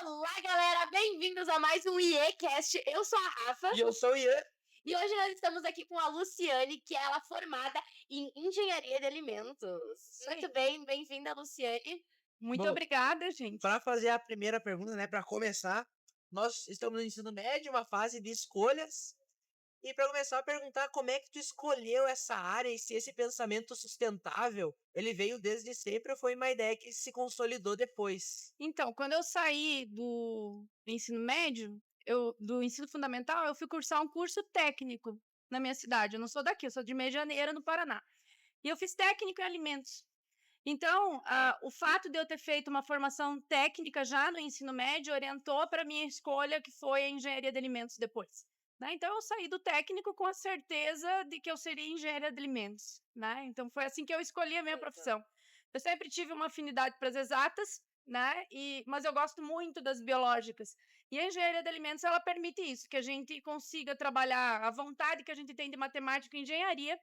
Olá, galera! Bem-vindos a mais um IEcast. Eu sou a Rafa. E eu sou o Ian. E hoje nós estamos aqui com a Luciane, que ela é formada em Engenharia de Alimentos. Muito bem, bem-vinda, Luciane. Muito Bom, obrigada, gente. Para fazer a primeira pergunta, né, para começar, nós estamos no ensino médio, uma fase de escolhas. E para começar a perguntar como é que tu escolheu essa área e se esse pensamento sustentável, ele veio desde sempre ou foi uma ideia que se consolidou depois? Então, quando eu saí do ensino médio, do ensino fundamental, eu fui cursar um curso técnico na minha cidade. Eu não sou daqui, eu sou de Medianeira, no Paraná. E eu fiz técnico em alimentos. Então, o fato de eu ter feito uma formação técnica já no ensino médio orientou para a minha escolha, que foi a engenharia de alimentos depois. Né? Então, eu saí do técnico com a certeza de que eu seria engenheira de alimentos. Né? Então, foi assim que eu escolhi a minha profissão. Eu sempre tive uma afinidade para as exatas, né? Mas eu gosto muito das biológicas. E a engenharia de alimentos, ela permite isso, que a gente consiga trabalhar a vontade que a gente tem de matemática e engenharia,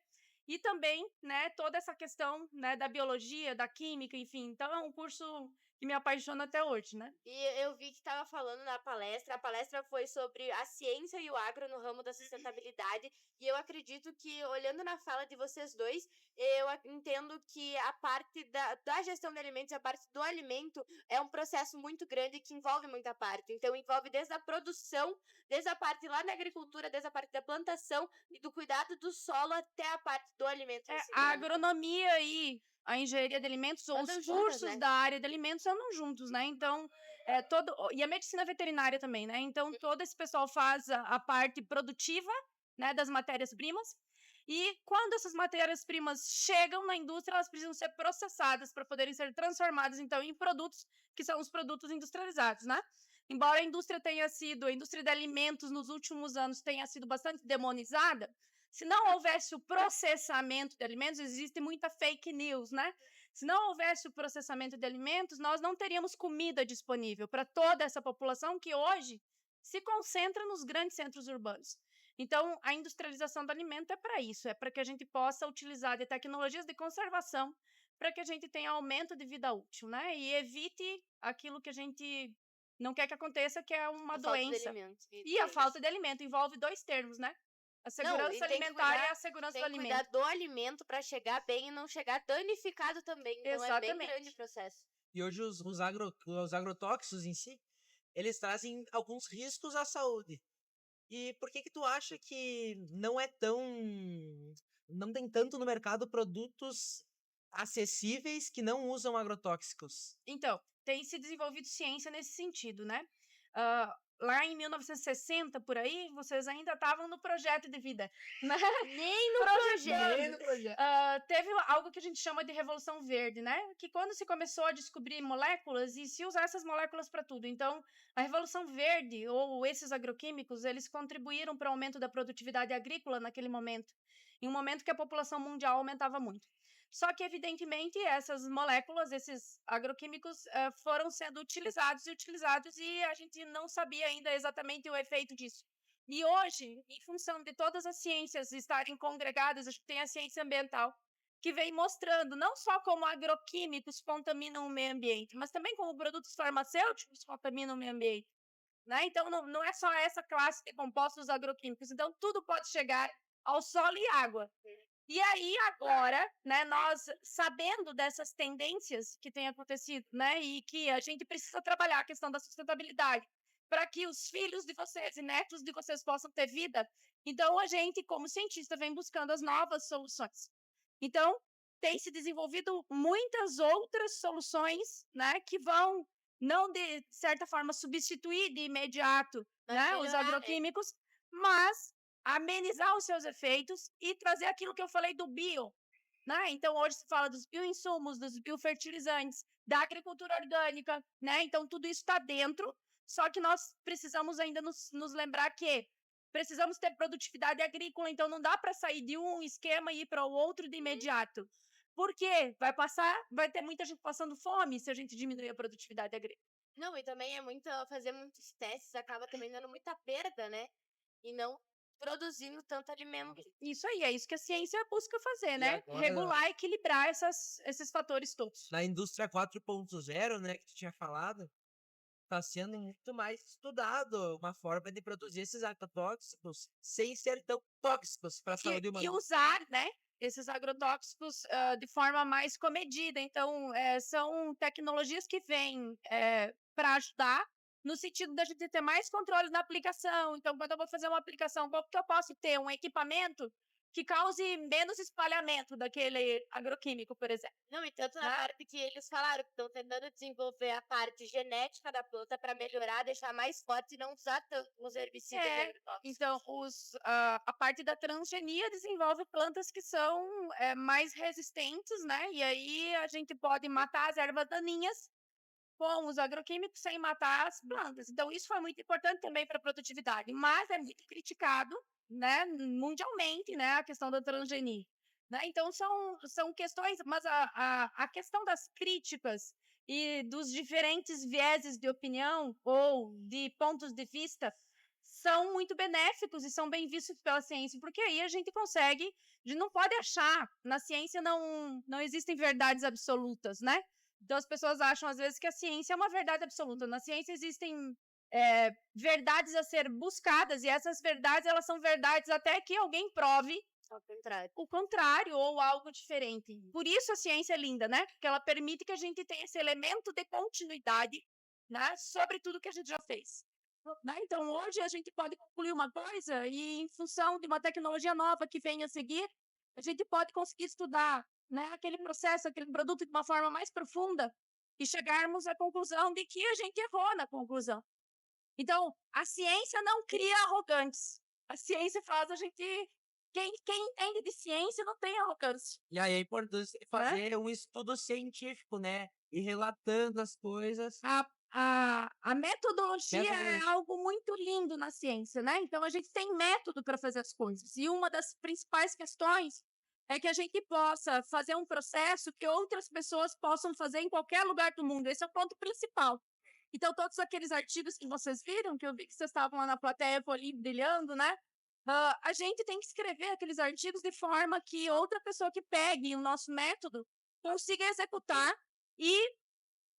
e também, né, toda essa questão, né, da biologia, da química, enfim. Então, é um curso que me apaixona até hoje, né? E eu vi que estava falando na palestra, a palestra foi sobre a ciência e o agro no ramo da sustentabilidade, e eu acredito que, olhando na fala de vocês dois, eu entendo que a parte da gestão de alimentos e a parte do alimento é um processo muito grande que envolve muita parte. Então, envolve desde a produção, desde a parte lá da agricultura, desde a parte da plantação e do cuidado do solo até a parte do alimento em si, A né? agronomia e a engenharia de alimentos, ou Andam os juntas, cursos né? da área de alimentos andam juntos, né? Então, e a medicina veterinária também, né? Então, todo esse pessoal faz a parte produtiva, né, das matérias-primas. E quando essas matérias-primas chegam na indústria, elas precisam ser processadas para poderem ser transformadas, então, em produtos que são os produtos industrializados, né? Embora a indústria de alimentos nos últimos anos tenha sido bastante demonizada, se não houvesse o processamento de alimentos, existe muita fake news, né? Se não houvesse o processamento de alimentos, nós não teríamos comida disponível para toda essa população que hoje se concentra nos grandes centros urbanos. Então, a industrialização do alimento é para isso, é para que a gente possa utilizar de tecnologias de conservação para que a gente tenha aumento de vida útil, né? E evite aquilo que a gente não quer que aconteça, que é uma A falta de doença. alimentos. E a falta de alimento envolve dois termos, né? A Não, e segurança tem que alimentar e cuidar, a segurança tem do que cuidar alimento. do alimento para chegar bem e não chegar danificado também. Então é bem grande o Exatamente. processo. E hoje os agrotóxicos em si, eles trazem alguns riscos à saúde. E por que tu acha que não tem tanto no mercado produtos acessíveis que não usam agrotóxicos? Então, tem se desenvolvido ciência nesse sentido, né? Lá em 1960, por aí, vocês ainda estavam no projeto de vida, né? Nem no projeto. Teve algo que a gente chama de Revolução Verde, né? Que quando se começou a descobrir moléculas e se usar essas moléculas para tudo. Então, a Revolução Verde, ou esses agroquímicos, eles contribuíram para o aumento da produtividade agrícola naquele momento, em um momento que a população mundial aumentava muito. Só que, evidentemente, essas moléculas, esses agroquímicos, foram sendo utilizados e a gente não sabia ainda exatamente o efeito disso. E hoje, em função de todas as ciências estarem congregadas, a gente tem a ciência ambiental, que vem mostrando não só como agroquímicos contaminam o meio ambiente, mas também como produtos farmacêuticos contaminam o meio ambiente. Né? Então, não é só essa classe de compostos agroquímicos. Então, tudo pode chegar ao solo e água. E aí, agora, né, nós sabendo dessas tendências que têm acontecido, né, e que a gente precisa trabalhar a questão da sustentabilidade para que os filhos de vocês e netos de vocês possam ter vida, então a gente, como cientista, vem buscando as novas soluções. Então, tem se desenvolvido muitas outras soluções, né, que vão, não de certa forma, substituir de imediato, né, os agroquímicos, mas amenizar os seus efeitos e trazer aquilo que eu falei do bio, né? Então, hoje se fala dos bioinsumos, dos biofertilizantes, da agricultura orgânica, né? Então, tudo isso está dentro, só que nós precisamos ainda nos lembrar que precisamos ter produtividade agrícola, então não dá para sair de um esquema e ir para o outro de imediato. Por quê? Vai ter muita gente passando fome se a gente diminuir a produtividade agrícola. Não, e também fazer muitos testes acaba também dando muita perda, né? E não produzindo tanto alimento. Isso aí, é isso que a ciência busca fazer, E né? agora- Regular, equilibrar esses fatores todos. Na indústria 4.0, né, que tu tinha falado, tá sendo muito mais estudado uma forma de produzir esses agrotóxicos sem ser tão tóxicos para a saúde E humana. usar, né, esses agrotóxicos de forma mais comedida. Então, são tecnologias que vêm para ajudar no sentido da gente ter mais controle na aplicação. Então, quando eu vou fazer uma aplicação, como que eu posso ter um equipamento que cause menos espalhamento daquele agroquímico, por exemplo? Não, e tanto na Né? parte que eles falaram que estão tentando desenvolver a parte genética da planta para melhorar, deixar mais forte e não usar tanto os herbicidas e É, agrotóxicos. então a parte da transgenia desenvolve plantas que são mais resistentes, né? E aí a gente pode matar as ervas daninhas com os agroquímicos sem matar as plantas. Então, isso foi muito importante também para a produtividade, mas é muito criticado, né, mundialmente, né, a questão da transgenia. Né? Então, são questões, mas a questão das críticas e dos diferentes vieses de opinião ou de pontos de vista são muito benéficos e são bem vistos pela ciência, porque aí a gente consegue, a gente não pode achar, na ciência não existem verdades absolutas, né? Então, as pessoas acham, às vezes, que a ciência é uma verdade absoluta. Na ciência existem verdades a ser buscadas, e essas verdades, elas são verdades até que alguém prove Ao contrário. o contrário ou algo diferente. Por isso a ciência é linda, né? Porque ela permite que a gente tenha esse elemento de continuidade, né, sobre tudo que a gente já fez. Né? Então, hoje a gente pode concluir uma coisa e, em função de uma tecnologia nova que venha a seguir, a gente pode conseguir estudar, né, aquele processo, aquele produto de uma forma mais profunda e chegarmos à conclusão de que a gente errou na conclusão. Então, a ciência não cria arrogantes. A ciência faz a gente... Quem entende de ciência não tem arrogância. E aí é importante fazer um estudo científico, né? E relatando as coisas. A metodologia é algo muito lindo na ciência, né? Então, a gente tem método para fazer as coisas. E uma das principais questões é que a gente possa fazer um processo que outras pessoas possam fazer em qualquer lugar do mundo. Esse é o ponto principal. Então, todos aqueles artigos que vocês viram, que eu vi que vocês estavam lá na plateia ali brilhando, né? A gente tem que escrever aqueles artigos de forma que outra pessoa que pegue o nosso método consiga executar e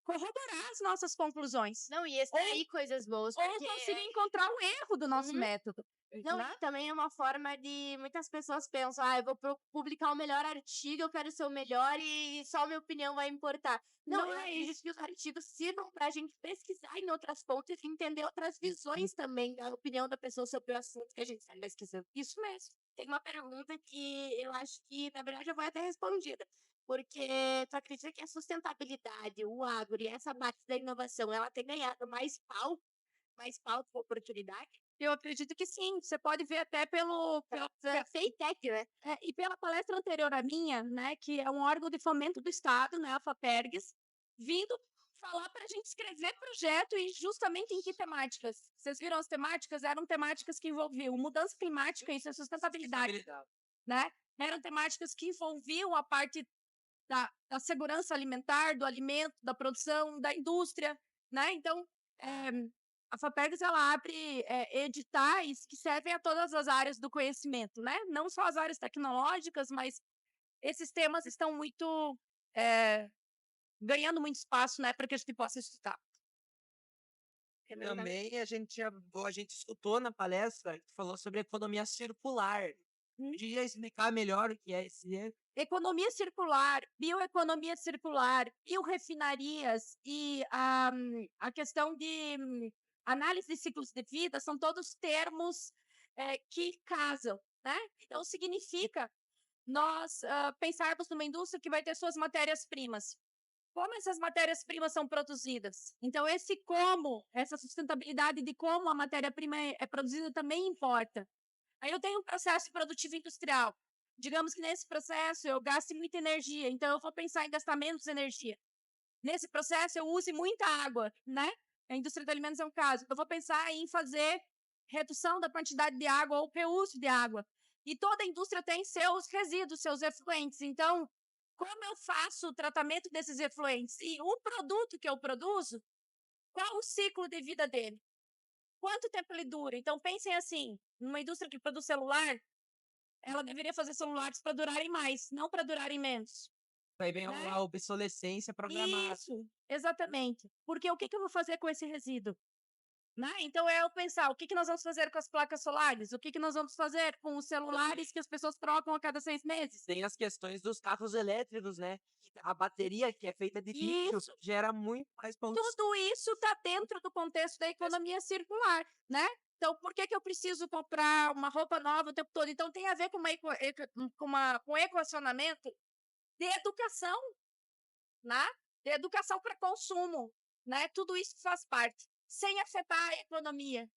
corroborar as nossas conclusões. Não, e extrair coisas boas, Ou porque... conseguir encontrar o erro do nosso método. Não, Né? e também é uma forma de... Muitas pessoas pensam, eu vou publicar o melhor artigo, eu quero ser o melhor e só a minha opinião vai importar. Não, Não eu é acredito que os artigos sirvam para a gente pesquisar em outras fontes e entender outras visões também da opinião da pessoa sobre o assunto que a gente está pesquisando. Isso mesmo. Tem uma pergunta que eu acho que, na verdade, já foi até respondida. Porque tu acredita que a sustentabilidade, o agro e essa parte da inovação, ela tem ganhado mais palco, oportunidade? Eu acredito que sim. Você pode ver até pela FEITEC, né? e pela palestra anterior à minha, né, que é um órgão de fomento do Estado, né, a FAPERGS, vindo falar para a gente escrever projeto e justamente em que temáticas. Vocês viram as temáticas? Eram temáticas que envolviam mudança climática e sustentabilidade, né? Eram temáticas que envolviam a parte da segurança alimentar, do alimento, da produção, da indústria, né? Então, a FAPERGS, ela abre editais que servem a todas as áreas do conhecimento, né? Não só as áreas tecnológicas, mas esses temas estão muito ganhando muito espaço, né, para que a gente possa estudar. Também a gente escutou na palestra que falou sobre economia circular. Podia explicar melhor o que é esse... Economia circular, bioeconomia circular, biorefinarias e a questão de análise de ciclos de vida são todos termos que casam, né? Então, significa nós pensarmos numa indústria que vai ter suas matérias-primas. Como essas matérias-primas são produzidas? Então, essa sustentabilidade de como a matéria-prima é produzida também importa. Aí eu tenho um processo produtivo industrial. Digamos que nesse processo eu gaste muita energia, então eu vou pensar em gastar menos energia. Nesse processo eu use muita água, né? A indústria de alimentos é um caso. Eu vou pensar em fazer redução da quantidade de água ou reuso de água. E toda a indústria tem seus resíduos, seus efluentes. Então, como eu faço o tratamento desses efluentes? E o produto que eu produzo, qual o ciclo de vida dele? Quanto tempo ele dura? Então, pensem assim, numa indústria que produz celular, ela deveria fazer celulares para durarem mais, não para durarem menos. Daí vem né? a obsolescência programada. Isso, exatamente. Porque o que que eu vou fazer com esse resíduo? Né? Então é eu pensar, o que que nós vamos fazer com as placas solares? O que que nós vamos fazer com os celulares que as pessoas trocam a cada 6 meses? Tem as questões dos carros elétricos, né? A bateria, que é feita de lítio, Isso, gera muito mais poluição. tudo isso está dentro do contexto da economia circular, né? Então, por que que eu preciso comprar uma roupa nova o tempo todo? Então, tem a ver com com equacionamento de educação, né? De educação para consumo, né? Tudo isso faz parte, sem afetar a economia,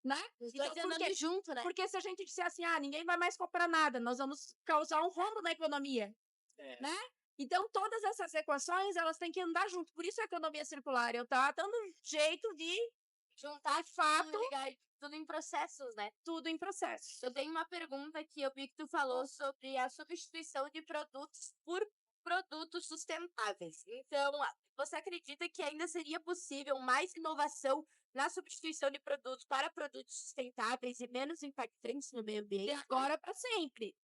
né? Os dois Então, por andando quê? junto, né? Porque se a gente disser assim, ninguém vai mais comprar nada, nós vamos causar um rombo na economia, É. né? Então, todas essas equações, elas têm que andar junto. Por isso a economia circular. Eu tava dando um jeito de Juntar de fato, tudo, ligar tudo em processos, né? tudo em processo. Eu tenho uma pergunta que eu vi que tu falou sobre a substituição de produtos por produtos sustentáveis. Então, você acredita que ainda seria possível mais inovação na substituição de produtos para produtos sustentáveis e menos impactantes no meio De ambiente? agora para sempre.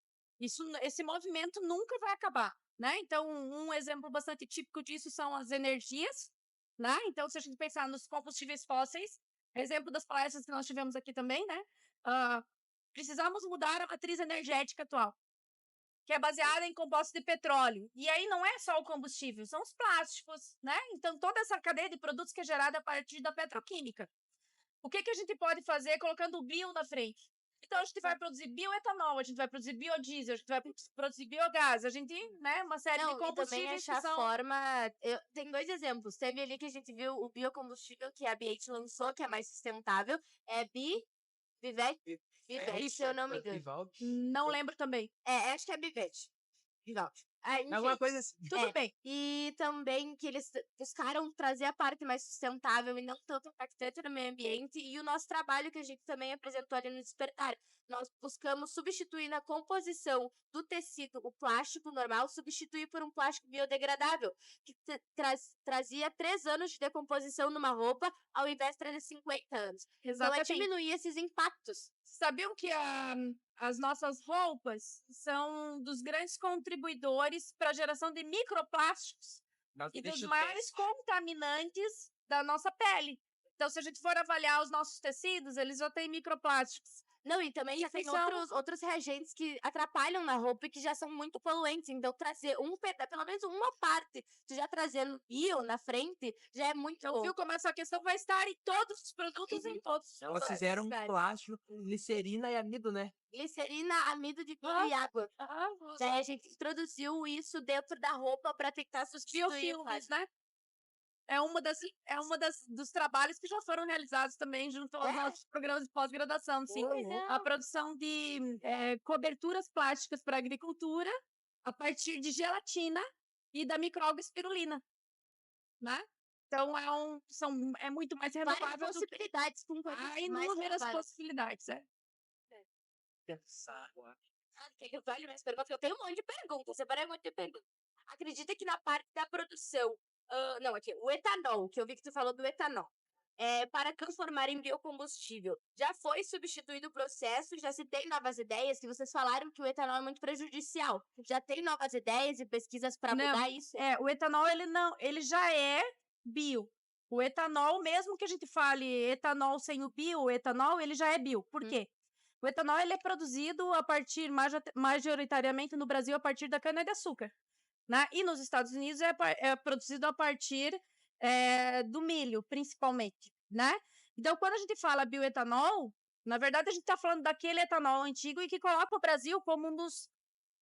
Esse movimento nunca vai acabar, né? Então, um exemplo bastante típico disso são as energias, né? Então, se a gente pensar nos combustíveis fósseis, exemplo das palestras que nós tivemos aqui também, né? Ah, precisamos mudar a matriz energética atual, que é baseada em compostos de petróleo. E aí não é só o combustível, são os plásticos, né? Então, toda essa cadeia de produtos que é gerada a partir da petroquímica. O que que a gente pode fazer colocando o bio na frente? Então, a gente vai produzir bioetanol, a gente vai produzir biodiesel, a gente vai produzir biogás, a gente, né, uma série de Não, e também combustíveis que achar são... forma. Tem dois exemplos. Teve ali que a gente viu o biocombustível que a BH lançou, que é mais sustentável. É Bivete, se eu não me engano. Vivaldi. Não lembro também. Acho que é Bivete. Vivaldi. Enfim. Alguma coisa assim. Tudo bem. E também que eles buscaram trazer a parte mais sustentável e não tanto impactante no meio ambiente. E o nosso trabalho que a gente também apresentou ali no Despertar. Nós buscamos substituir na composição do tecido o plástico normal, substituir por um plástico biodegradável, que trazia 3 anos de decomposição numa roupa, ao invés de trazer 50 anos. Então, é Exatamente. diminuir esses impactos. Sabiam que as nossas roupas são dos grandes contribuidores para a geração de microplásticos e dos maiores contaminantes da nossa pele. Então, se a gente for avaliar os nossos tecidos, eles já têm microplásticos. Não, e também tem outros reagentes que atrapalham na roupa e que já são muito poluentes. Então, trazer pelo menos uma parte, tu já trazendo bio na frente, já é muito Então, bom. viu como essa questão vai estar em todos os produtos, em todos os Elas fizeram um plástico com glicerina e amido, né? Glicerina, amido de vidro e água. Daí a gente introduziu isso dentro da roupa para tentar substituir o biofilmes, plástico. né? É uma dos trabalhos que já foram realizados também junto aos nossos programas de pós-graduação, sim. A produção de coberturas plásticas para agricultura a partir de gelatina e da microalga espirulina, né? Então é muito mais Várias renovável do que possibilidades com coisas há mais inúmeras renováveis. possibilidades, Pensar. Quer que eu fale mais perguntas? Eu tenho um monte de perguntas. Separei um monte de perguntas. Acredita que na parte da produção... não, aqui, o etanol, que eu vi que tu falou do etanol. Para transformar em biocombustível, já foi substituído o processo? Já se tem novas ideias? Que vocês falaram que o etanol é muito prejudicial. Já tem novas ideias e pesquisas para mudar isso? O etanol, ele já é bio. O etanol, mesmo que a gente fale etanol sem o bio, o etanol, ele já é bio. Por quê? O etanol ele é produzido a partir, majoritariamente no Brasil, a partir da cana-de-açúcar. Né? E nos Estados Unidos é produzido a partir do milho, principalmente. Né? Então, quando a gente fala bioetanol, na verdade, a gente está falando daquele etanol antigo e que coloca o Brasil como um dos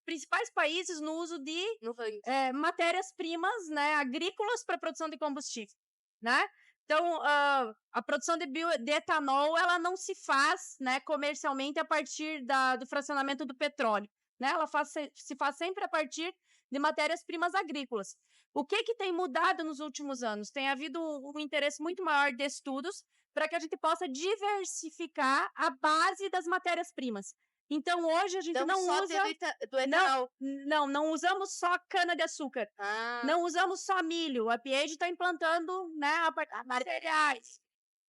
principais países no uso de matérias-primas, né, agrícolas para a produção de combustível. Né? Então, a produção de etanol ela não se faz, né, comercialmente a partir do fracionamento do petróleo. Né? Ela se faz sempre a partir de matérias-primas agrícolas. O que tem mudado nos últimos anos? Tem havido um interesse muito maior de estudos para que a gente possa diversificar a base das matérias-primas. Então, hoje a gente não usa... do etanol. Não usamos só cana-de-açúcar. Não usamos só milho. A PH está implantando, né, a partir de cereais.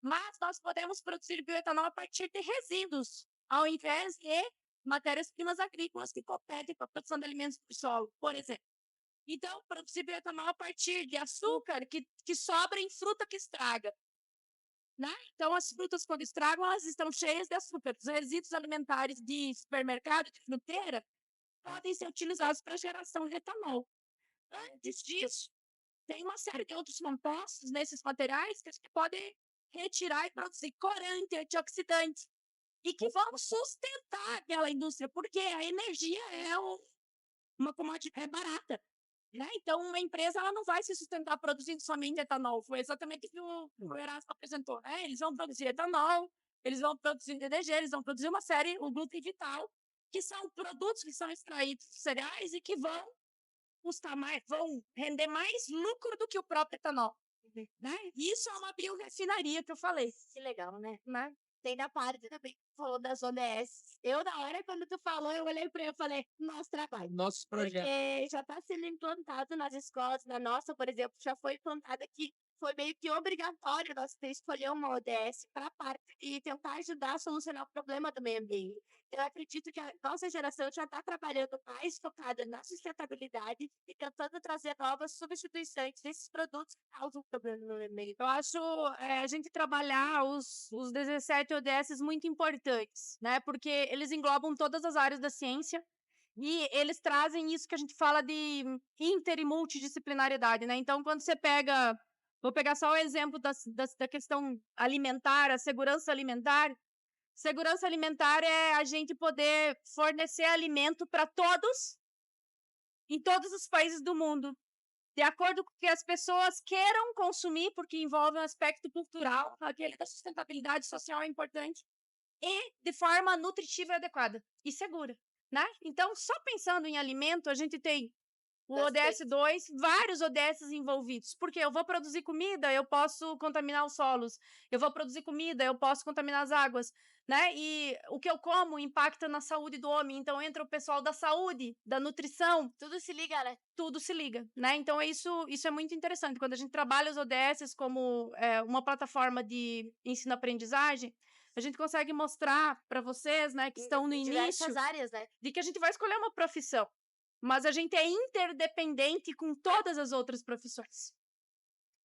Mas nós podemos produzir bioetanol a partir de resíduos, ao invés de matérias-primas agrícolas que competem com a produção de alimentos do solo, por exemplo. Então, produzir bioetanol a partir de açúcar que sobra em fruta que estraga, né? Então, as frutas, quando estragam, elas estão cheias de açúcar. Os resíduos alimentares de supermercado, de fruteira, podem ser utilizados para geração de etanol. Antes disso, tem uma série de outros compostos nesses materiais que a gente pode retirar e produzir corante, antioxidante, e que vão sustentar aquela indústria, porque a energia uma commodity, é barata. Né? Então, uma empresa ela não vai se sustentar produzindo somente etanol. Foi exatamente o que o Erasmo apresentou. Né? Eles vão produzir etanol, eles vão produzir DDG, eles vão produzir uma série, o glúten vital, que são produtos que são extraídos dos cereais e que vão custar mais, vão render mais lucro do que o próprio etanol. Né? Isso é uma biorefinaria que eu falei. Que legal, né? Né? Tem da parte também que falou das ODS. Eu, na hora, quando tu falou, eu olhei para ele e falei, nosso trabalho. Nosso projeto. Porque já está sendo implantado nas escolas. Na nossa, por exemplo, já foi implantada aqui. Foi meio que obrigatório nós ter escolher uma ODS para a parte e tentar ajudar a solucionar o problema do meio ambiente. Eu acredito que a nossa geração já está trabalhando mais focada na sustentabilidade e tentando trazer novas substituições desses produtos que causam problema no meio ambiente. Eu acho a gente trabalhar os 17 ODS muito importantes, né? Porque eles englobam todas as áreas da ciência e eles trazem isso que a gente fala de inter e multidisciplinariedade, né? Então, quando você pega... Vou pegar só o exemplo da questão alimentar, a segurança alimentar. Segurança alimentar é a gente poder fornecer alimento para todos, em todos os países do mundo, de acordo com o que as pessoas queiram consumir, porque envolve um aspecto cultural, aquele da sustentabilidade social é importante, e de forma nutritiva e adequada e segura, né? Então, só pensando em alimento, a gente tem o ODS 2, vários ODS envolvidos. Porque eu vou produzir comida, eu posso contaminar os solos. Eu vou produzir comida, eu posso contaminar as águas, né? E o que eu como impacta na saúde do homem. Então entra o pessoal da saúde, da nutrição. Tudo se liga, né? Tudo se liga, né? Então isso é muito interessante. Quando a gente trabalha os ODS como uma plataforma de ensino-aprendizagem, a gente consegue mostrar para vocês, né, que estão no início, diversas áreas, né? de que a gente vai escolher uma profissão. Mas a gente é interdependente com todas as outras profissões.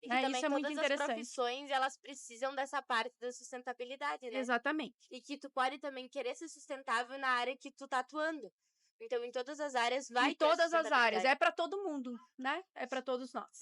E que também Isso é muito todas as interessante. profissões, elas precisam dessa parte da sustentabilidade, né? Exatamente. E que tu pode também querer ser sustentável na área que tu tá atuando. Então, em todas as áreas vai Em ter todas as áreas. sustentabilidade. É para todo mundo, né? É para todos nós.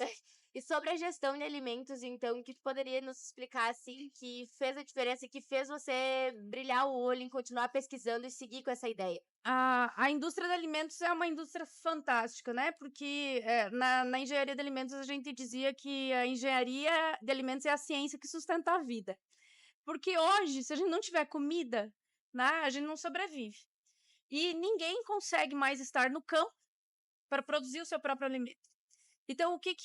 E sobre a gestão de alimentos, então, que tu poderia nos explicar, assim, que fez a diferença e que fez você brilhar o olho em continuar pesquisando e seguir com essa ideia? A indústria de alimentos é uma indústria fantástica, né? Porque na engenharia de alimentos a gente dizia que a engenharia de alimentos é a ciência que sustenta a vida. Porque hoje, se a gente não tiver comida, né, a gente não sobrevive. E ninguém consegue mais estar no campo para produzir o seu próprio alimento. Então, o que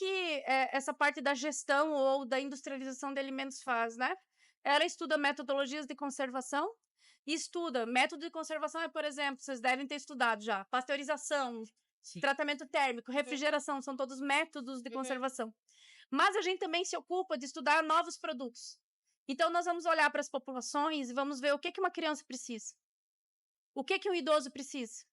essa parte da gestão ou da industrialização de alimentos faz, né? Ela estuda metodologias de conservação e estuda. Método de conservação é, por exemplo, vocês devem ter estudado já, pasteurização, Sim. tratamento térmico, refrigeração, são todos métodos de conservação. Mas a gente também se ocupa de estudar novos produtos. Então, nós vamos olhar para as populações e vamos ver o que uma criança precisa. O que um idoso precisa.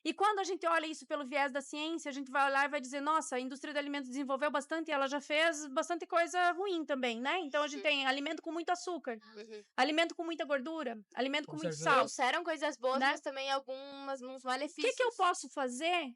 E quando a gente olha isso pelo viés da ciência, a gente vai olhar e vai dizer, nossa, a indústria de alimentos desenvolveu bastante e ela já fez bastante coisa ruim também, né? Então a gente tem alimento com muito açúcar, alimento com muita gordura, alimento com muito sal. Trouxeram coisas boas, né? mas também uns O malefícios. que eu posso fazer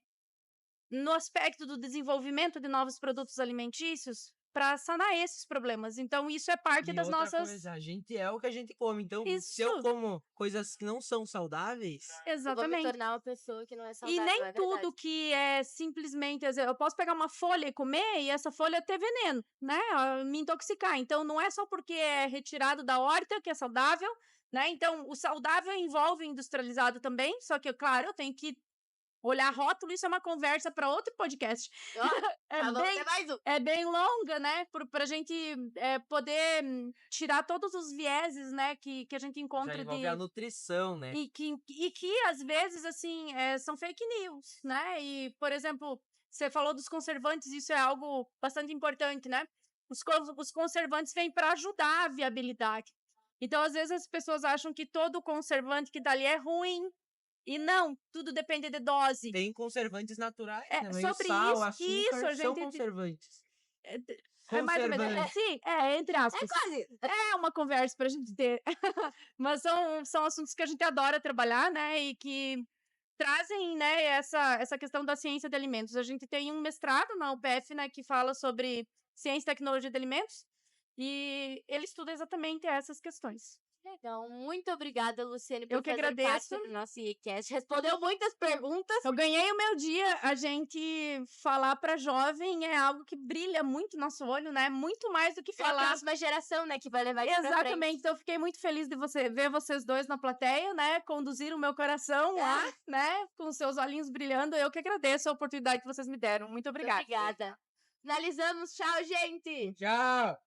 no aspecto do desenvolvimento de novos produtos alimentícios para sanar esses problemas? Então isso é parte E das outra nossas... coisa, a gente é o que a gente come. Então, se eu Isso. como coisas que não são saudáveis, Eu vou me Exatamente. tornar uma pessoa que não é E saudável, nem é tudo verdade. que é simplesmente... Eu posso pegar uma folha e comer e essa folha ter veneno, né? Me intoxicar. Então, não é só porque é retirado da horta que é saudável, né? Então, o saudável envolve o industrializado também, só que, claro, eu tenho que olhar rótulo, isso é uma conversa para outro podcast. É bem longa, né? Para a gente poder tirar todos os vieses, né? Que a gente já encontra envolve a nutrição, né? e que às vezes, assim, são fake news, né? E, por exemplo, você falou dos conservantes, isso é algo bastante importante, né? Os conservantes vêm para ajudar a viabilidade. Então, às vezes, as pessoas acham que todo conservante que tá ali é ruim, E não, tudo depende de dose. Tem conservantes naturais, É, né? Mas o sobre sal, isso, açúcar a são gente conservantes. é mais ou menos, Conservantes. sim, entre aspas. quase. É uma conversa pra gente ter. Mas são assuntos que a gente adora trabalhar, né? E que trazem, né, essa questão da ciência de alimentos. A gente tem um mestrado na UPF, né, que fala sobre ciência e tecnologia de alimentos, e ele estuda exatamente essas questões. Legal, muito obrigada, Luciane, por Eu que fazer agradeço. parte do nosso ICast. Respondeu muitas perguntas. Eu ganhei o meu dia. A gente falar para jovem é algo que brilha muito nosso olho, né? Muito mais do que É a falar. próxima geração, né, que vai levar isso pra frente. Exatamente. Então, eu fiquei muito feliz de ver vocês dois na plateia, né? Conduzir o meu coração lá, né? Com seus olhinhos brilhando. Eu que agradeço a oportunidade que vocês me deram. Muito Muito obrigada. obrigada. Finalizamos. Tchau, gente! Tchau!